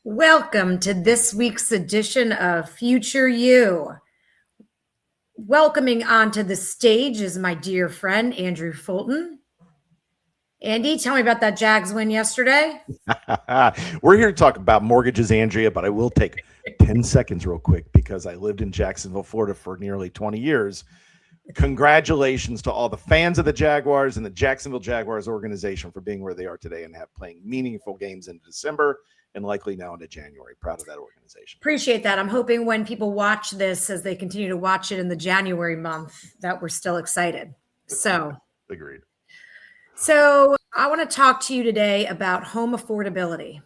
Welcome to this week's edition of Future You. Welcoming onto the stage is my dear friend, Andrew Fulton. Andy, tell me about that Jags win yesterday. We're here to talk about mortgages, Andrea, but I will take 10 seconds real quick because I lived in Jacksonville, Florida for nearly 20 years. Congratulations to all the fans of the Jaguars and the Jacksonville Jaguars organization for being where they are today and playing meaningful games in December and likely now into January. Proud of that organization. Appreciate that. I'm hoping when people watch this, as they continue to watch it in the January month, that we're still excited. Agreed. So I want to talk to you today about home affordability.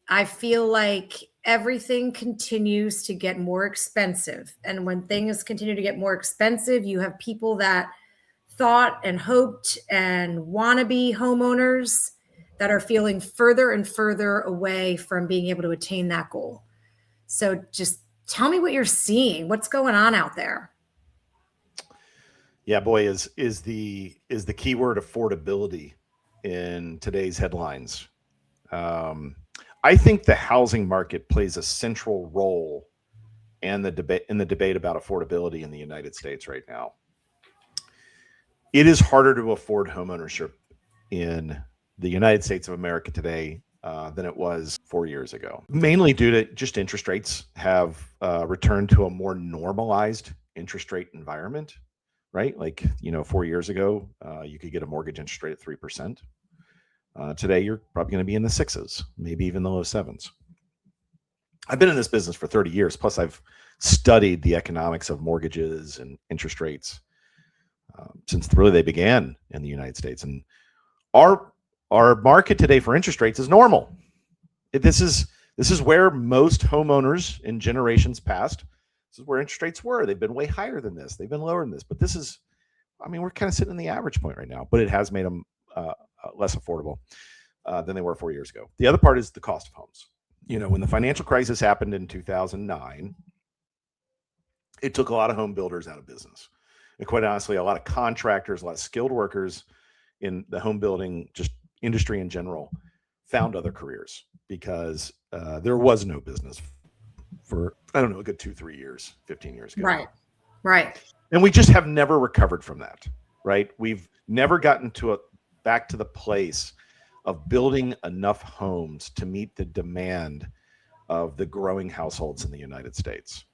I feel like everything continues to get more expensive. And when things continue to get more expensive, you have people that thought and hoped and want to be homeowners that are feeling further and further away from being able to attain that goal. So just tell me what you're seeing. What's going on out there? Yeah, boy, is the key word affordability in today's headlines. I think the housing market plays a central role in the debate about affordability in the United States right now. It is harder to afford homeownership in the United States of America today than it was 4 years ago, mainly due to just interest rates have returned to a more normalized interest rate environment, right? Like, 4 years ago, you could get a mortgage interest rate at 3%. Today, you're probably going to be in the sixes, maybe even the low sevens. I've been in this business for 30 years. Plus, I've studied the economics of mortgages and interest rates since really they began in the United States. And our market today for interest rates is normal. This is where most homeowners in generations past, this is where interest rates were. They've been way higher than this. They've been lower than this. But this is, we're kind of sitting in the average point right now. But it has made them less affordable than they were 4 years ago. The other part is the cost of homes. When the financial crisis happened in 2009, it took a lot of home builders out of business. And quite honestly, a lot of contractors, a lot of skilled workers in the home building just industry in general found other careers because there was no business for, a good 2-3 years, 15 years ago. Right. And we just have never recovered from that, right? We've never gotten back to the place of building enough homes to meet the demand of the growing households in the United States.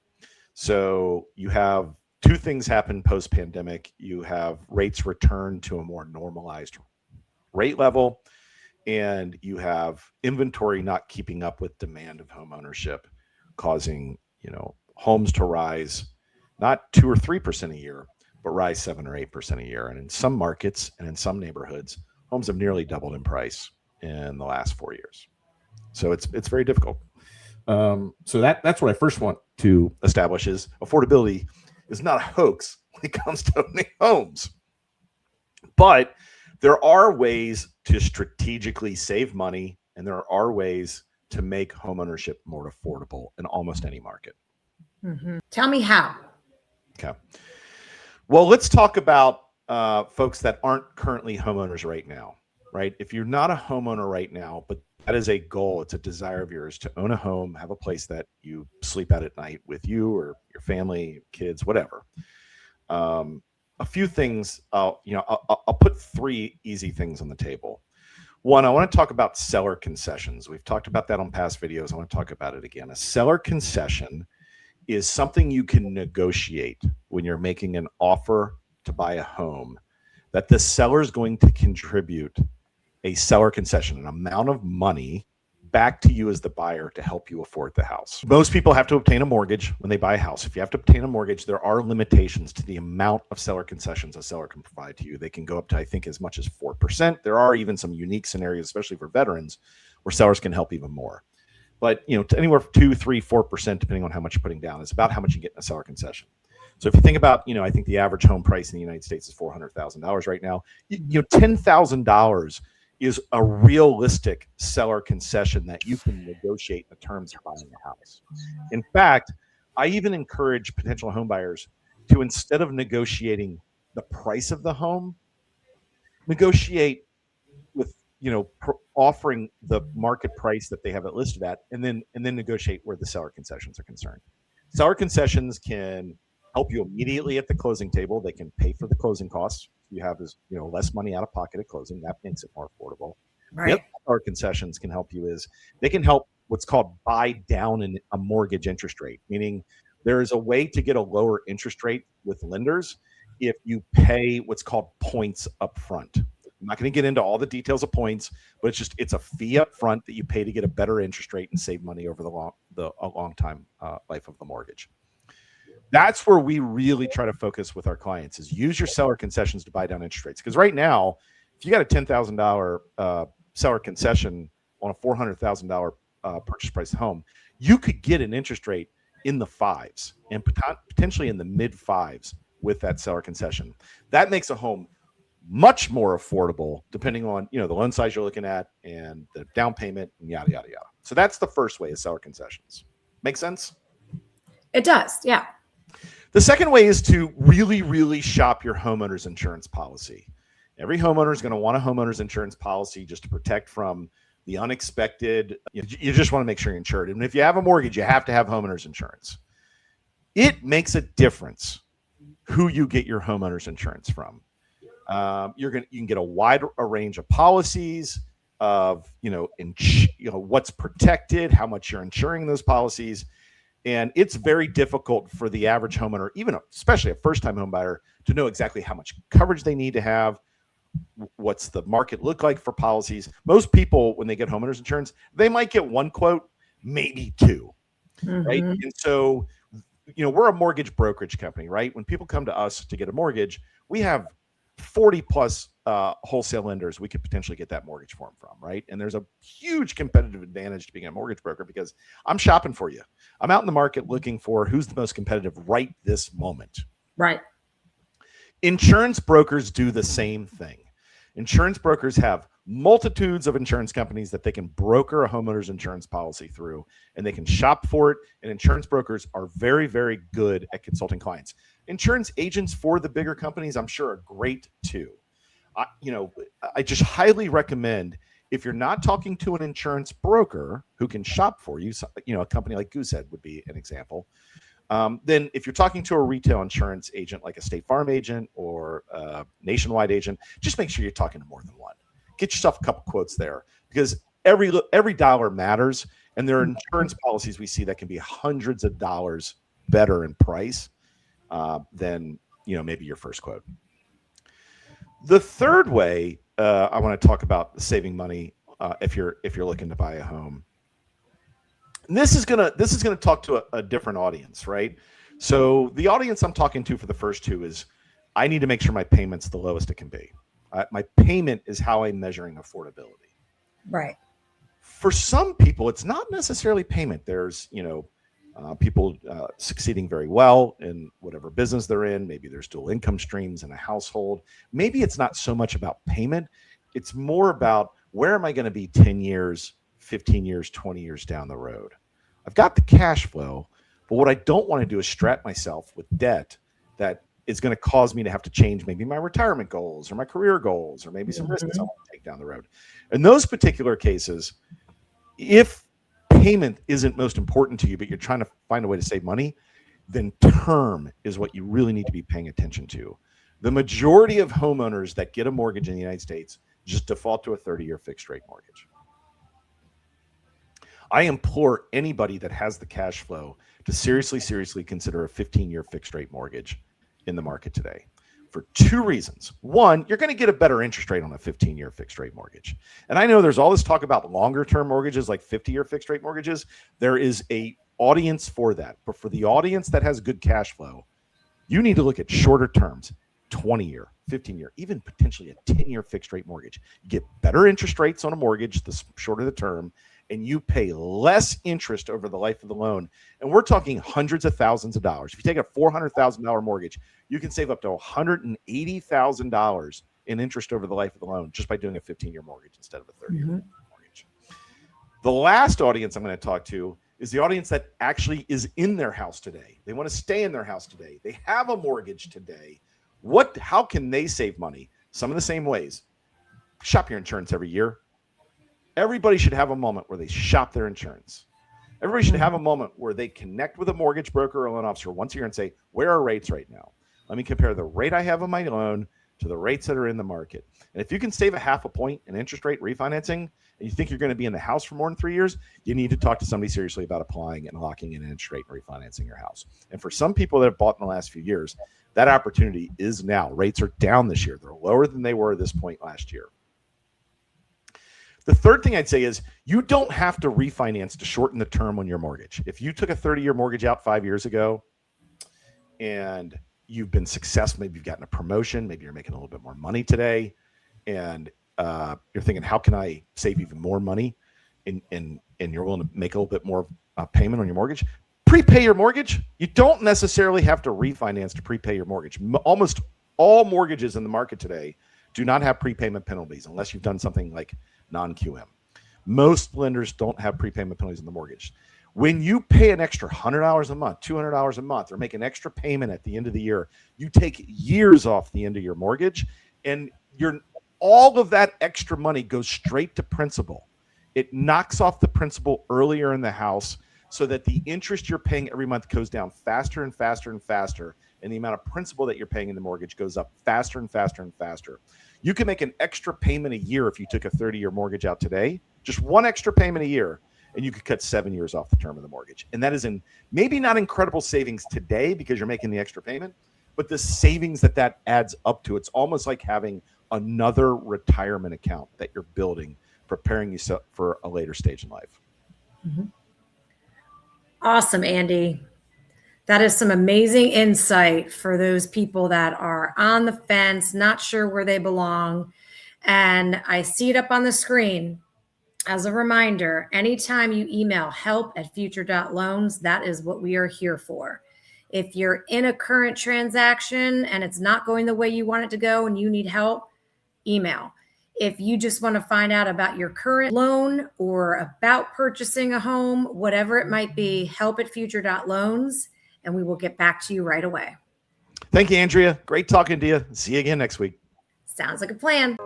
So you have two things happen post-pandemic. You have rates return to a more normalized rate level, and you have inventory not keeping up with demand of home ownership, causing homes to rise not 2 or 3% a year, but rise 7 or 8% a year. And in some markets and in some neighborhoods, homes have nearly doubled in price in the last 4 years. So it's very difficult. So that's what I first want to establish is affordability is not a hoax when it comes to owning homes. But there are ways to strategically save money, and there are ways to make homeownership more affordable in almost any market. Mm-hmm. Tell me how. Okay. Well, let's talk about folks that aren't currently homeowners right now, right? If you're not a homeowner right now, but that is a goal, it's a desire of yours to own a home, have a place that you sleep at night with you or your family, kids, whatever. A few things, I'll put 3 easy things on the table. One, I want to talk about seller concessions. We've talked about that on past videos. I want to talk about it again. A seller concession is something you can negotiate when you're making an offer to buy a home, that the seller is going to contribute a seller concession, an amount of money back to you as the buyer to help you afford the house. Most people have to obtain a mortgage when they buy a house. If you have to obtain a mortgage, there are limitations to the amount of seller concessions a seller can provide to you. They can go up to, I think, as much as 4%. There are even some unique scenarios, especially for veterans, where sellers can help even more. But anywhere from 2, 3, 4%, depending on how much you're putting down, is about how much you get in a seller concession. So if you think about, I think the average home price in the United States is $400,000 right now. $10,000 is a realistic seller concession that you can negotiate in the terms of buying a house. In fact, I even encourage potential home buyers to, instead of negotiating the price of the home, negotiate with offering the market price that they have it listed at, and then negotiate where the seller concessions are concerned. Seller concessions can help you immediately at the closing table. They can pay for the closing costs. You have less money out of pocket at closing. That makes it more affordable. The other seller concessions can help you is they can help what's called buy down a mortgage interest rate, meaning there is a way to get a lower interest rate with lenders if you pay what's called points up front. I'm not going to get into all the details of points, but it's a fee up front that you pay to get a better interest rate and save money over a long time life of the mortgage. That's where we really try to focus with our clients, is use your seller concessions to buy down interest rates. Because right now, if you got a $10,000 seller concession on a $400,000 purchase price home, you could get an interest rate in the fives and potentially in the mid fives with that seller concession. That makes a home much more affordable depending on the loan size you're looking at and the down payment and yada yada yada. So that's the first way, is seller concessions. Make sense? It does, yeah. The second way is to really, really shop your homeowner's insurance policy. Every homeowner is going to want a homeowner's insurance policy just to protect from the unexpected. You just want to make sure you're insured. And if you have a mortgage, you have to have homeowner's insurance. It makes a difference who you get your homeowner's insurance from. You can get a wide range of policies of what's protected, how much you're insuring those policies. And it's very difficult for the average homeowner, even especially a first-time home buyer, to know exactly how much coverage they need to have. What's the market look like for policies? Most people, when they get homeowners insurance, they might get one quote, maybe two, right? And so, we're a mortgage brokerage company, right? When people come to us to get a mortgage, we have 40 plus wholesale lenders we could potentially get that mortgage form from, right? And there's a huge competitive advantage to being a mortgage broker because I'm shopping for you. I'm out in the market looking for who's the most competitive right this moment. Right. Insurance brokers do the same thing. Insurance brokers have multitudes of insurance companies that they can broker a homeowner's insurance policy through, and they can shop for it. And insurance brokers are very, very good at consulting clients. Insurance agents for the bigger companies, I'm sure, are great too. I just highly recommend, if you're not talking to an insurance broker who can shop for you, a company like Goosehead would be an example. Then if you're talking to a retail insurance agent like a State Farm agent or a Nationwide agent, just make sure you're talking to more than one. Get yourself a couple quotes there, because every dollar matters, and there are insurance policies we see that can be hundreds of dollars better in price than maybe your first quote. The third way I want to talk about saving money if you're looking to buy a home. And this is gonna talk to a different audience, right? So the audience I'm talking to for the first two is, I need to make sure my payment's the lowest it can be. My payment is how I'm measuring affordability. Right. For some people, it's not necessarily payment. There's people succeeding very well in whatever business they're in. Maybe there's dual income streams in a household. Maybe it's not so much about payment. It's more about, where am I going to be 10 years, 15 years, 20 years down the road? I've got the cash flow, but what I don't want to do is strap myself with debt that is going to cause me to have to change maybe my retirement goals or my career goals, or maybe some risks I want to take down the road. In those particular cases, if payment isn't most important to you, but you're trying to find a way to save money, then term is what you really need to be paying attention to. The majority of homeowners that get a mortgage in the United States just default to a 30-year fixed rate mortgage. I implore anybody that has the cash flow to seriously consider a 15-year fixed rate mortgage in the market today, for two reasons. One, you're going to get a better interest rate on a 15-year fixed rate mortgage. And I know there's all this talk about longer term mortgages, like 50-year fixed rate mortgages. There is a audience for that. But for the audience that has good cash flow, you need to look at shorter terms, 20-year, 15-year, even potentially a 10-year fixed rate mortgage. You get better interest rates on a mortgage the shorter the term, and you pay less interest over the life of the loan. And we're talking hundreds of thousands of dollars. If you take a $400,000 mortgage, you can save up to $180,000 in interest over the life of the loan just by doing a 15-year mortgage instead of a 30-year mortgage. The last audience I'm going to talk to is the audience that actually is in their house today. They want to stay in their house today. They have a mortgage today. How can they save money? Some of the same ways. Shop your insurance every year. Everybody should have a moment where they shop their insurance. Everybody should have a moment where they connect with a mortgage broker or loan officer once a year and say, where are rates right now? Let me compare the rate I have on my loan to the rates that are in the market. And if you can save a half a point in interest rate refinancing, and you think you're going to be in the house for more than 3 years, you need to talk to somebody seriously about applying and locking in an interest rate and refinancing your house. And for some people that have bought in the last few years, that opportunity is now. Rates are down this year. They're lower than they were at this point last year. The third thing I'd say is you don't have to refinance to shorten the term on your mortgage. If you took a 30-year mortgage out 5 years ago and you've been successful, maybe you've gotten a promotion, maybe you're making a little bit more money today, and you're thinking, how can I save even more money? And you're willing to make a little bit more payment on your mortgage. Prepay your mortgage. You don't necessarily have to refinance to prepay your mortgage. Almost all mortgages in the market today do not have prepayment penalties unless you've done something like non-QM. Most lenders don't have prepayment penalties in the mortgage. When you pay an extra $100 a month, $200 a month, or make an extra payment at the end of the year, you take years off the end of your mortgage, and all of that extra money goes straight to principal. It knocks off the principal earlier in the house so that the interest you're paying every month goes down faster and faster and faster, and the amount of principal that you're paying in the mortgage goes up faster and faster and faster. You can make an extra payment a year if you took a 30-year mortgage out today, just one extra payment a year, and you could cut 7 years off the term of the mortgage. And that is maybe not incredible savings today because you're making the extra payment, but the savings that adds up to, it's almost like having another retirement account that you're building, preparing you for a later stage in life. Mm-hmm. Awesome, Andy. That is some amazing insight for those people that are on the fence, not sure where they belong. And I see it up on the screen. As a reminder, anytime you email help@future.loans, that is what we are here for. If you're in a current transaction and it's not going the way you want it to go and you need help, email. If you just want to find out about your current loan or about purchasing a home, whatever it might be, help@future.loans, and we will get back to you right away. Thank you, Andrea. Great talking to you. See you again next week. Sounds like a plan.